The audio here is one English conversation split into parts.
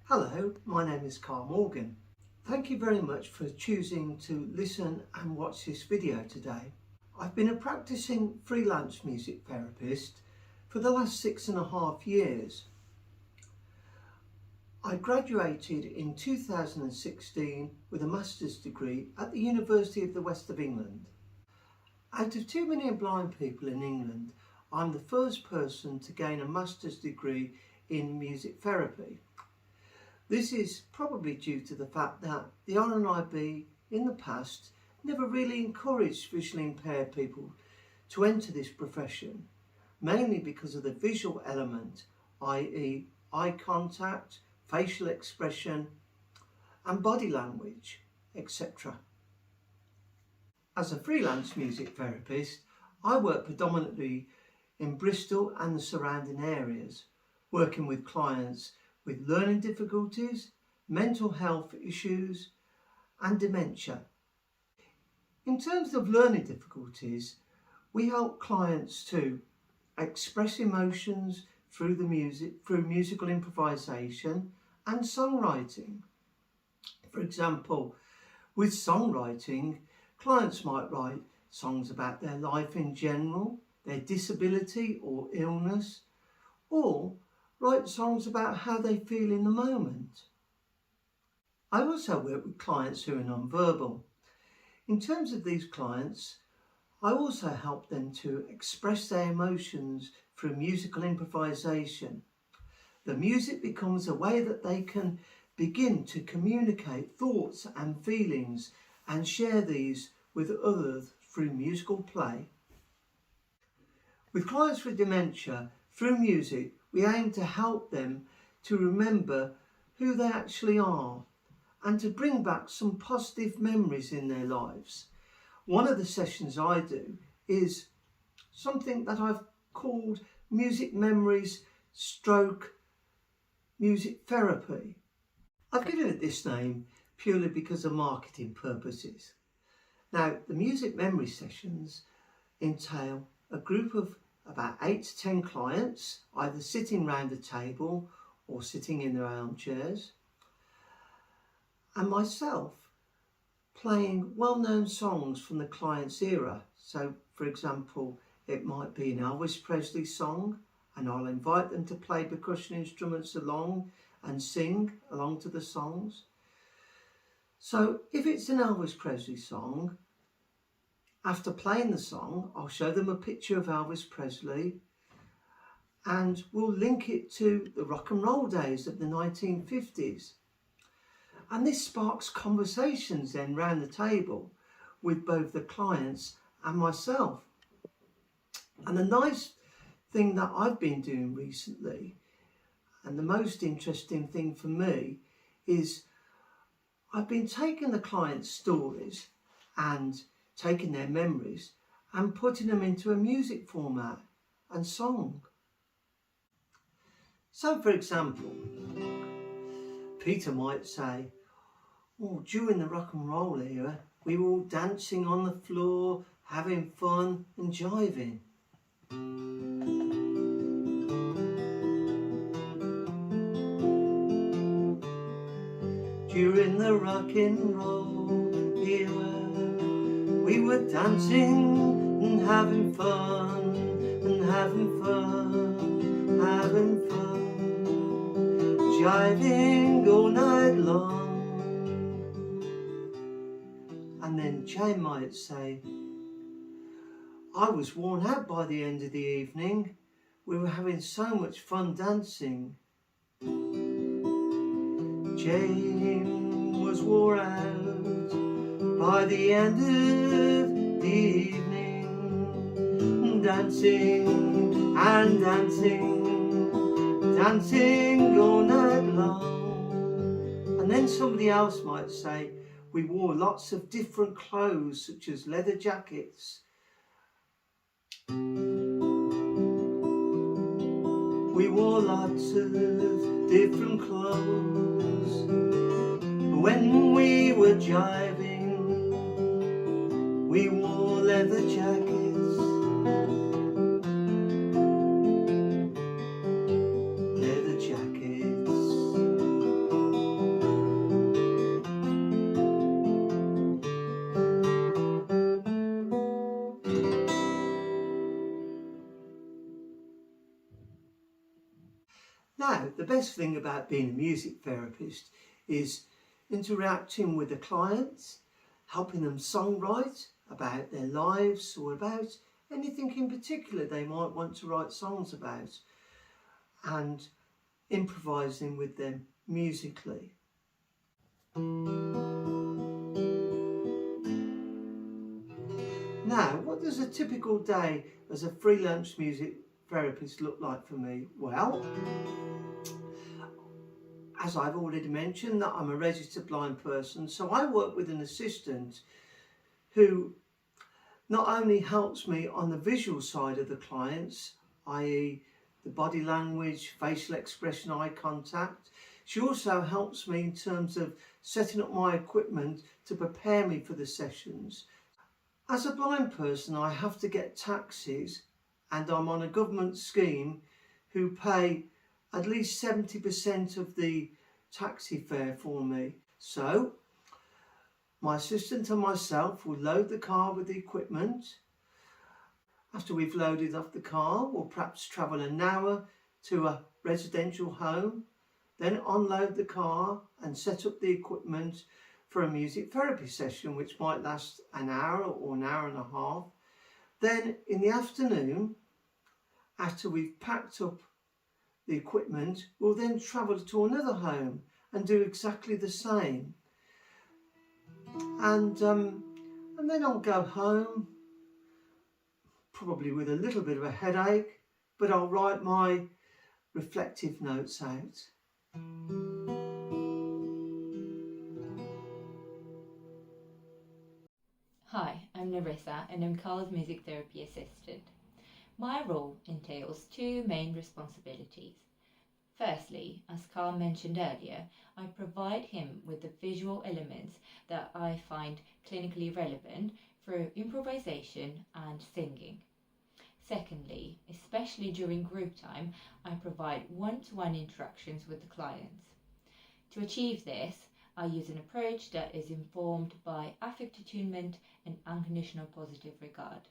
Hello, my name is Carl Morgan. Thank you very much for choosing to listen and watch this video today. I've been a practicing freelance music therapist for the last 6.5 years. I graduated in 2016 with a master's degree at the University of the West of England. Out of 2 million blind people in England, I'm the first person to gain a master's degree in music therapy. This is probably due to the fact that the RNIB in the past never really encouraged visually impaired people to enter this profession, mainly because of the visual element, i.e. eye contact, facial expression and body language, etc. As a freelance music therapist, I work predominantly in Bristol and the surrounding areas, working with clients with learning difficulties, mental health issues and dementia. In terms of learning difficulties, we help clients to express emotions through musical improvisation and songwriting. For example, with songwriting, clients might write songs about their life in general, their disability or illness, or write songs about how they feel in the moment. I also work with clients who are non-verbal. In terms of these clients, I also help them to express their emotions through musical improvisation. The music becomes a way that they can begin to communicate thoughts and feelings and share these with others through musical play. With clients with dementia, through music, we aim to help them to remember who they actually are and to bring back some positive memories in their lives. One of the sessions I do is something that I've called music memories stroke music therapy. I've given it this name purely because of marketing purposes. Now, the music memory sessions entail a group of about 8 to 10 clients, either sitting round a table or sitting in their armchairs, and myself playing well-known songs from the client's era. So, for example, it might be an Elvis Presley song, and I'll invite them to play percussion instruments along and sing along to the songs. So if it's an Elvis Presley song, after playing the song, I'll show them a picture of Elvis Presley and we'll link it to the rock and roll days of the 1950s. And this sparks conversations then round the table with both the clients and myself. And the nice thing that I've been doing recently, and the most interesting thing for me, is I've been taking the clients' stories and taking their memories and putting them into a music format and song. So, for example, Peter might say, "Oh, during the rock and roll era, we were all dancing on the floor, having fun and jiving. During the rock and roll era, we were dancing and having fun, jiving all night long." And then Jane might say, "I was worn out by the end of the evening. We were having so much fun dancing." Jane was wore out by the end of the evening, dancing and dancing all night long. And then somebody else might say, "We wore lots of different clothes, such as leather jackets. We wore lots of different clothes when we were jiving. We wore leather jackets, leather jackets." Now, the best thing about being a music therapist is interacting with the clients, helping them songwrite about their lives or about anything in particular they might want to write songs about, and improvising with them musically. Now, what does a typical day as a freelance music therapist look like for me? Well, as I've already mentioned, that I'm a registered blind person, so I work with an assistant who not only helps me on the visual side of the clients, i.e. the body language, facial expression, eye contact, she also helps me in terms of setting up my equipment to prepare me for the sessions. As a blind person, I have to get taxis, and I'm on a government scheme who pay at least 70% of the taxi fare for me. So my assistant and myself will load the car with the equipment. After we've loaded off the car, we'll perhaps travel an hour to a residential home, then unload the car and set up the equipment for a music therapy session, which might last an hour or an hour and a half. Then in the afternoon, after we've packed up the equipment, we'll then travel to another home and do exactly the same. And then I'll go home, probably with a little bit of a headache, but I'll write my reflective notes out. Hi, I'm Larisa and I'm Carl's music therapy assistant. My role entails two main responsibilities. Firstly, as Carl mentioned earlier, I provide him with the visual elements that I find clinically relevant through improvisation and singing. Secondly, especially during group time, I provide one-to-one interactions with the clients. To achieve this, I use an approach that is informed by affect attunement and unconditional positive regard.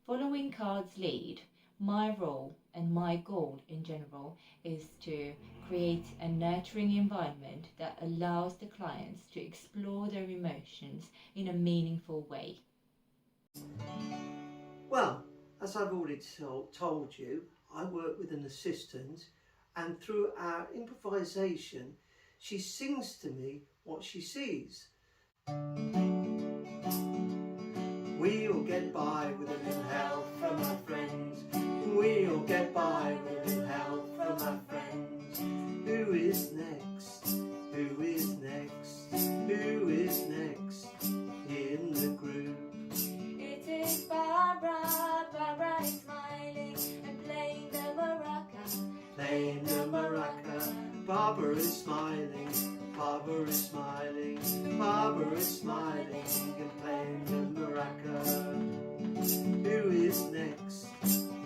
Following Carl's lead, my role and my goal in general is to create a nurturing environment that allows the clients to explore their emotions in a meaningful way. Well, as I've already told you, I work with an assistant, and through our improvisation, she sings to me what she sees. We'll get by with a little help from our friends. We'll get by with a little help from our friends. Who is next? Who is next? Who is next in the group? It is Barbara. Barbara is smiling and playing the maraca. Playing the maraca. Barbara is smiling. Barbara is smiling. Barbara is smiling and playing the maraca. Who is next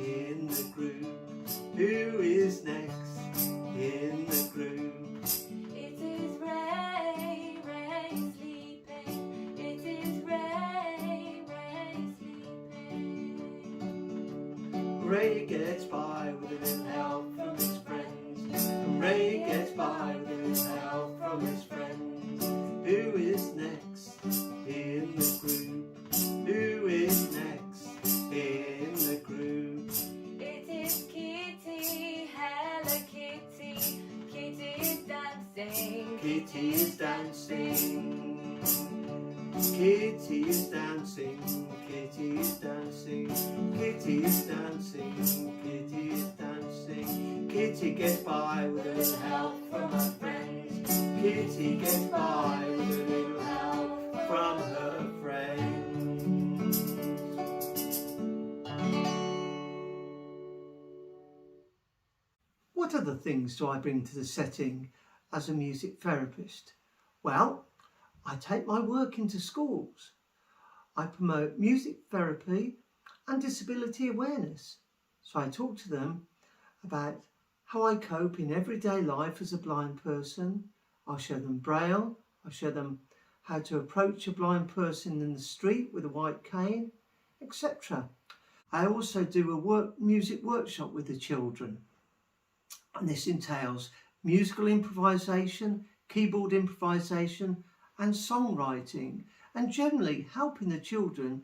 in the group? Who is next in the group? It is Ray, Ray sleeping. It is Ray, Ray sleeping. Ray gets by with a little help from his friends. And Ray gets by with a little help from his friends. Who is next in the group? Who is next in the group? It is Kitty, hello Kitty. Kitty is dancing. Kitty is dancing. Kitty is dancing. Kitty is dancing. Kitty is dancing. Kitty is dancing. Kitty gets by with a little help from her friends. Kitty gets by with a little help from her friends. What other things do I bring to the setting as a music therapist? Well, I take my work into schools. I promote music therapy and disability awareness. So I talk to them about how I cope in everyday life as a blind person. I'll show them Braille. I'll show them how to approach a blind person in the street with a white cane, etc. I also do a music workshop with the children. And this entails musical improvisation, keyboard improvisation and songwriting, and generally helping the children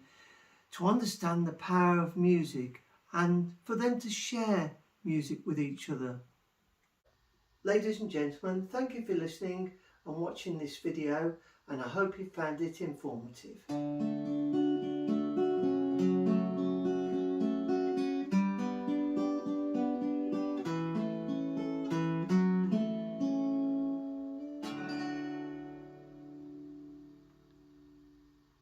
to understand the power of music and for them to share music with each other. Ladies and gentlemen, thank you for listening and watching this video, and I hope you found it informative.